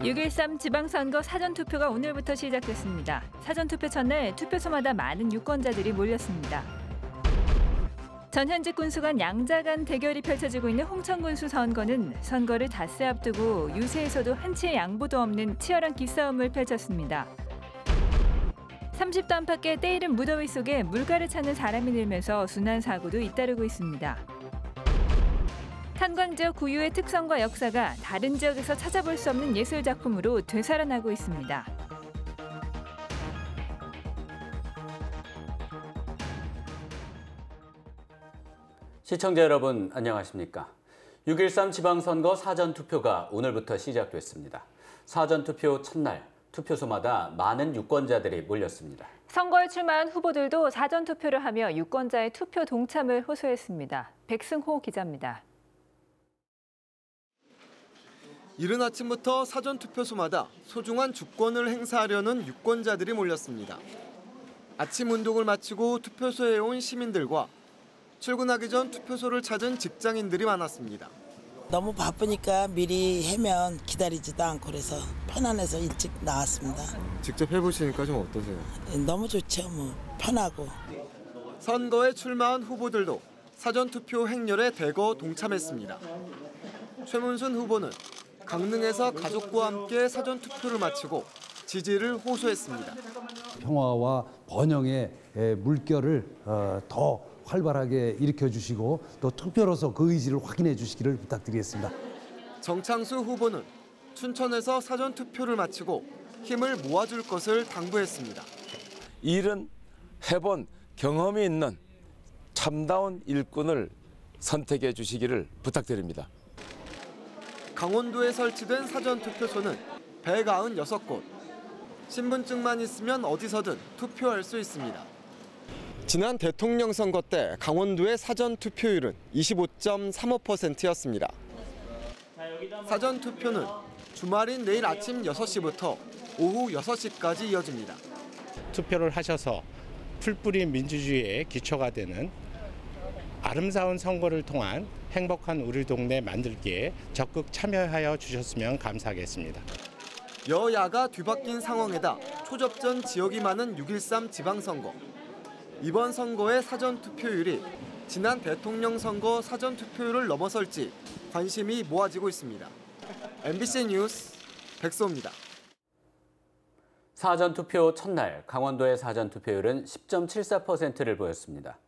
6.13 지방선거 사전투표가 오늘부터 시작됐습니다. 사전투표 첫날 투표소마다 많은 유권자들이 몰렸습니다. 전현직 군수 간 양자 간 대결이 펼쳐지고 있는 홍천군수 선거는 선거를 닷새 앞두고 유세에서도 한치의 양보도 없는 치열한 기싸움을 펼쳤습니다. 30도 안팎의 때이른 무더위 속에 물가를 찾는 사람이 늘면서 순환 사고도 잇따르고 있습니다. 탄광 지역固유의 특성과 역사가 다른 지역에서 찾아볼 수 없는 예술 작품으로 되살아나고 있습니다. 시청자 여러분 안녕하십니까? 6.13 지방선거 사전투표가 오늘부터 시작됐습니다. 사전투표 첫날 투표소마다 많은 유권자들이 몰렸습니다. 선거에 출마한 후보들도 사전투표를 하며 유권자의 투표 동참을 호소했습니다. 백승호 기자입니다. 이른 아침부터 사전투표소마다 소중한 주권을 행사하려는 유권자들이 몰렸습니다. 아침 운동을 마치고 투표소에 온 시민들과 출근하기 전 투표소를 찾은 직장인들이 많았습니다. 너무 바쁘니까 미리 해면 기다리지도 않고 그래서 편안해서 일찍 나왔습니다. 직접 해보시니까 좀 어떠세요? 너무 좋죠. 편하고. 선거에 출마한 후보들도 사전투표 행렬에 대거 동참했습니다. 최문순 후보는 강릉에서 가족과 함께 사전투표를 마치고 지지를 호소했습니다. 평화와 번영의 물결을 더 활발하게 일으켜주시고 또 투표로서 그 의지를 확인해 주시기를 부탁드리겠습니다. 정창수 후보는 춘천에서 사전투표를 마치고 힘을 모아줄 것을 당부했습니다. 일은 해본 경험이 있는 참다운 일꾼을 선택해 주시기를 부탁드립니다. 강원도에 설치된 사전투표소는 196곳. 신분증만 있으면 어디서든 투표할 수 있습니다. 지난 대통령 선거 때 강원도의 사전투표율은 25.35%였습니다. 사전투표는 주말인 내일 아침 6시부터 오후 6시까지 이어집니다. 투표를 하셔서 풀뿌리 민주주의의 기초가 되는 아름다운 선거를 통한 행복한 우리 동네 만들기에 적극 참여하여 주셨으면 감사하겠습니다. 여야가 뒤바뀐 상황에다 초접전 지역이 많은 6.13 지방선거. 이번 선거의 사전투표율이 지난 대통령 선거 사전투표율을 넘어설지 관심이 모아지고 있습니다. MBC 뉴스 백소입니다. 사전투표 첫날 강원도의 사전투표율은 10.74%를 보였습니다.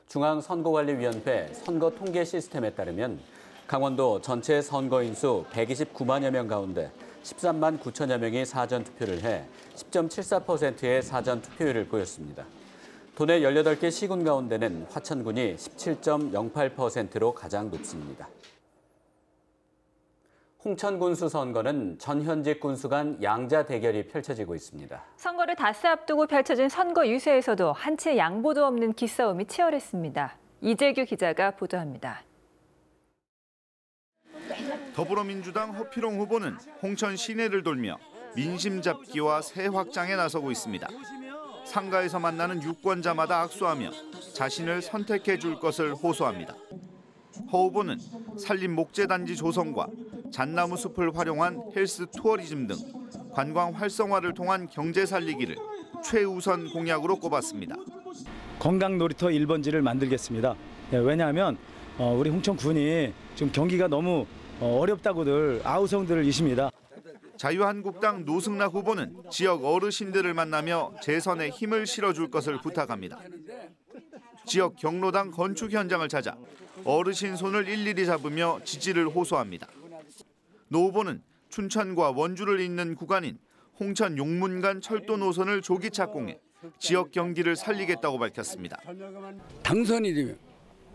중앙선거관리위원회 선거통계 시스템에 따르면 강원도 전체 선거인 수 129만여 명 가운데 13만 9천여 명이 사전투표를 해 10.74%의 사전투표율을 보였습니다. 도내 18개 시군 가운데는 화천군이 17.08%로 가장 높습니다. 홍천군수 선거는 전현직 군수 간 양자 대결이 펼쳐지고 있습니다. 선거를 닷새 앞두고 펼쳐진 선거 유세에서도 한치의 양보도 없는 기싸움이 치열했습니다. 이재규 기자가 보도합니다. 더불어민주당 허필홍 후보는 홍천 시내를 돌며 민심 잡기와 새 확장에 나서고 있습니다. 상가에서 만나는 유권자마다 악수하며 자신을 선택해 줄 것을 호소합니다. 허 후보는 산림 목재단지 조성과 잣나무 숲을 활용한 헬스 투어리즘 등 관광 활성화를 통한 경제 살리기를 최우선 공약으로 꼽았습니다. 건강 놀이터 1번지를 만들겠습니다. 왜냐하면 우리 홍천군이 지금 경기가 너무 어렵다고들 아우성들을 이십니다. 자유한국당 노승락 후보는 지역 어르신들을 만나며 재선에 힘을 실어줄 것을 부탁합니다. 지역 경로당 건축 현장을 찾아 어르신 손을 일일이 잡으며 지지를 호소합니다. 노 후보는 춘천과 원주를 잇는 구간인 홍천 용문간 철도 노선을 조기 착공해 지역 경기를 살리겠다고 밝혔습니다. 당선이 되면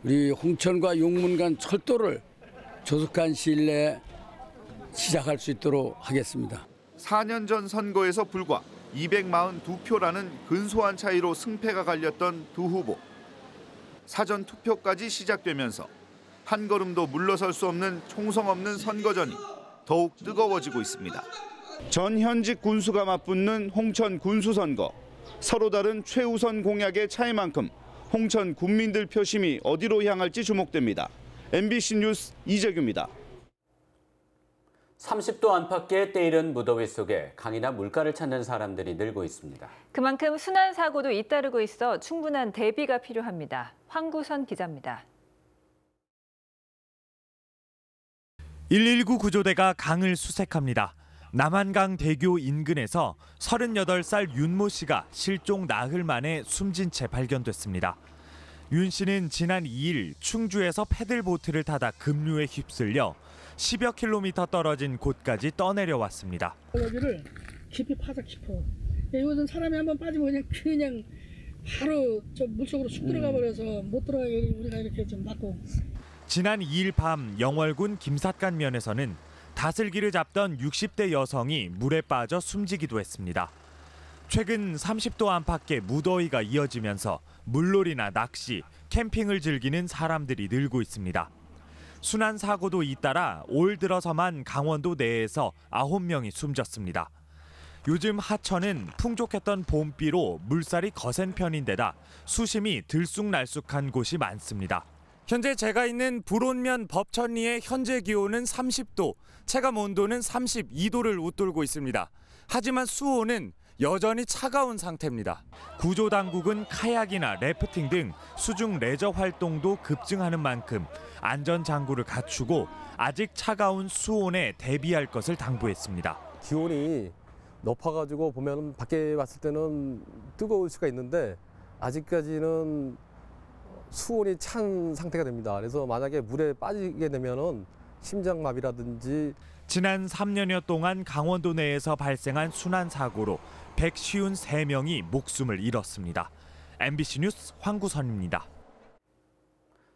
우리 홍천과 용문간 철도를 조속한 시일 내에 시작할 수 있도록 하겠습니다. 4년 전 선거에서 불과 242표라는 근소한 차이로 승패가 갈렸던 두 후보. 사전 투표까지 시작되면서 한 걸음도 물러설 수 없는 총성 없는 선거전이 더욱 뜨거워지고 있습니다. 전현직 군수가 맞붙는 홍천 군수 선거. 서로 다른 최우선 공약의 차이만큼 홍천 군민들 표심이 어디로 향할지 주목됩니다. MBC 뉴스 이재규입니다. 30도 안팎의 때이른 무더위 속에 강이나 물가를 찾는 사람들이 늘고 있습니다. 그만큼 순환 사고도 잇따르고 있어 충분한 대비가 필요합니다. 황구선 기자입니다. 119 구조대가 강을 수색합니다. 남한강 대교 인근에서 38살 윤모 씨가 실종 나흘 만에 숨진 채 발견됐습니다. 윤 씨는 지난 2일 충주에서 패들보트를 타다 급류에 휩쓸려 10여 킬로미터 떨어진 곳까지 떠내려왔습니다. 여기를 깊이 파서 깊어. 이것은 사람이 한번 빠지면 그냥 바로 저 물속으로 쑥 들어가 버려서 못 들어가게 우리가 이렇게 좀 막고. 지난 2일 밤 영월군 김삿간 면에서는 다슬기를 잡던 60대 여성이 물에 빠져 숨지기도 했습니다. 최근 30도 안팎의 무더위가 이어지면서 물놀이나 낚시, 캠핑을 즐기는 사람들이 늘고 있습니다. 순환 사고도 잇따라 올 들어서만 강원도 내에서 9명이 숨졌습니다. 요즘 하천은 풍족했던 봄비로 물살이 거센 편인데다 수심이 들쑥날쑥한 곳이 많습니다. 현재 제가 있는 불온면 법천리의 현재 기온은 30도, 체감 온도는 32도를 웃돌고 있습니다. 하지만 수온은 여전히 차가운 상태입니다. 구조당국은 카약이나 래프팅 등 수중 레저 활동도 급증하는 만큼 안전장구를 갖추고 아직 차가운 수온에 대비할 것을 당부했습니다. 기온이 높아가지고 보면 밖에 왔을 때는 뜨거울 수가 있는데 아직까지는 수온이 찬 상태가 됩니다. 그래서 만약에 물에 빠지게 되면은 심장마비라든지. 지난 3년여 동안 강원도 내에서 발생한 순환 사고로 153명이 목숨을 잃었습니다. MBC 뉴스 황구선입니다.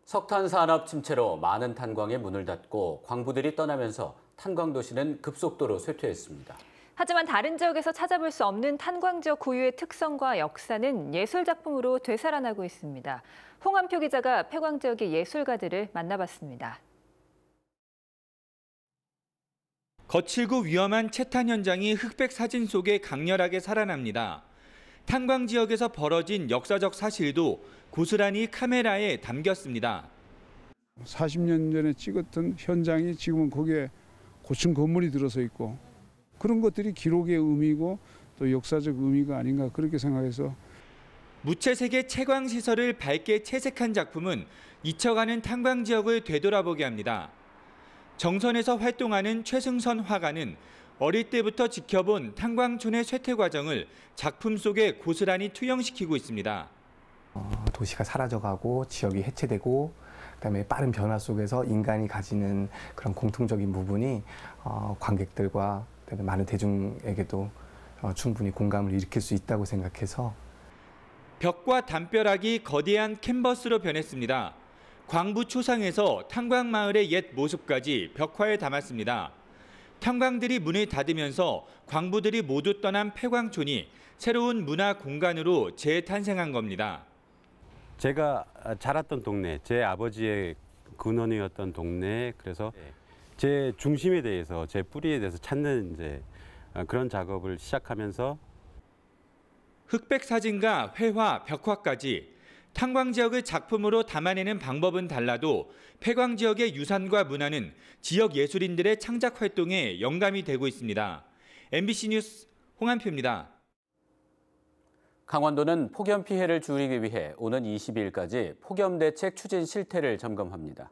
석탄 산업 침체로 많은 탄광의 문을 닫고 광부들이 떠나면서 탄광 도시는 급속도로 쇠퇴했습니다. 하지만 다른 지역에서 찾아볼 수 없는 탄광 지역 고유의 특성과 역사는 예술 작품으로 되살아나고 있습니다. 홍한표 기자가 폐광 지역의 예술가들을 만나봤습니다. 거칠고 위험한 채탄 현장이 흑백 사진 속에 강렬하게 살아납니다. 탄광 지역에서 벌어진 역사적 사실도 고스란히 카메라에 담겼습니다. 40년 전에 찍었던 현장이 지금은 거기에 고층 건물이 들어서 있고 그런 것들이 기록의 의미고 또 역사적 의미가 아닌가 그렇게 생각해서. 무채색의 채광 시설을 밝게 채색한 작품은 잊혀가는 탄광 지역을 되돌아보게 합니다. 정선에서 활동하는 최승선 화가는 어릴 때부터 지켜본 탄광촌의 쇠퇴 과정을 작품 속에 고스란히 투영시키고 있습니다. 도시가 사라져가고 지역이 해체되고 그다음에 빠른 변화 속에서 인간이 가지는 그런 공통적인 부분이 관객들과 그다음에 많은 대중에게도 충분히 공감을 일으킬 수 있다고 생각해서. 벽과 담벼락이 거대한 캔버스로 변했습니다. 광부 초상에서 탄광마을의 옛 모습까지 벽화에 담았습니다. 탄광들이 문을 닫으면서 광부들이 모두 떠난 폐광촌이 새로운 문화 공간으로 재탄생한 겁니다. 제가 자랐던 동네, 제 아버지의 근원이었던 동네, 그래서 제 중심에 대해서, 제 뿌리에 대해서 찾는 이제 그런 작업을 시작하면서 흑백 사진과 회화, 벽화까지 탄광 지역을 작품으로 담아내는 방법은 달라도 폐광 지역의 유산과 문화는 지역 예술인들의 창작 활동에 영감이 되고 있습니다. MBC 뉴스 홍한표입니다. 강원도는 폭염 피해를 줄이기 위해 오는 22일까지 폭염 대책 추진 실태를 점검합니다.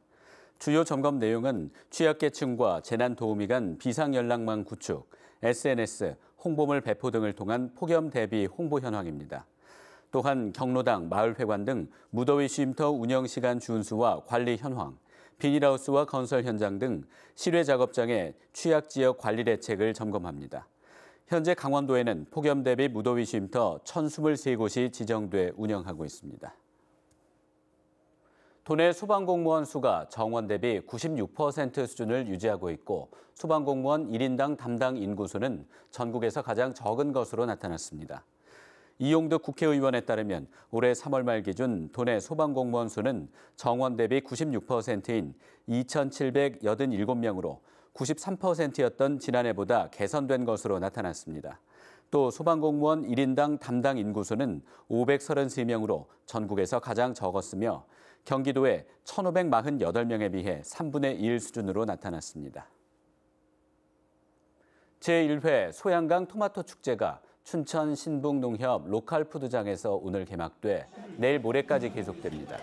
주요 점검 내용은 취약계층과 재난도우미 간 비상연락망 구축, SNS, 홍보물 배포 등을 통한 폭염 대비 홍보 현황입니다. 또한 경로당, 마을회관 등 무더위 쉼터 운영 시간 준수와 관리 현황, 비닐하우스와 건설 현장 등 실외 작업장의 취약 지역 관리 대책을 점검합니다. 현재 강원도에는 폭염 대비 무더위 쉼터 1,023곳이 지정돼 운영하고 있습니다. 도내 소방공무원 수가 정원 대비 96% 수준을 유지하고 있고 소방공무원 1인당 담당 인구수는 전국에서 가장 적은 것으로 나타났습니다. 이용득 국회의원에 따르면 올해 3월 말 기준 도내 소방공무원 수는 정원 대비 96%인 2,787명으로 93%였던 지난해보다 개선된 것으로 나타났습니다. 또 소방공무원 1인당 담당 인구수는 533명으로 전국에서 가장 적었으며 경기도의 1,548명에 비해 3분의 1 수준으로 나타났습니다. 제1회 소양강 토마토 축제가 춘천 신북농협 로컬푸드장에서 오늘 개막돼 내일 모레까지 계속됩니다.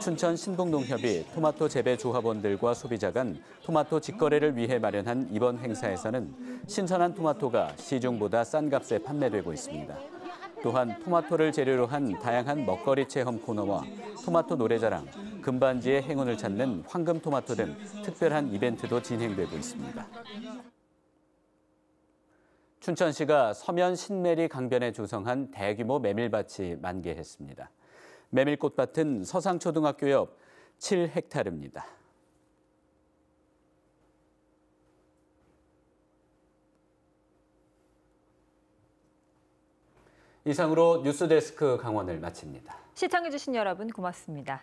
춘천 신북농협이 토마토 재배 조합원들과 소비자 간 토마토 직거래를 위해 마련한 이번 행사에서는 신선한 토마토가 시중보다 싼 값에 판매되고 있습니다. 또한 토마토를 재료로 한 다양한 먹거리 체험 코너와 토마토 노래자랑, 금반지의 행운을 찾는 황금 토마토 등 특별한 이벤트도 진행되고 있습니다. 춘천시가 서면 신메리 강변에 조성한 대규모 메밀밭이 만개했습니다. 메밀꽃밭은 서상초등학교 옆 7헥타르입니다. 이상으로 뉴스데스크 강원을 마칩니다. 시청해주신 여러분 고맙습니다.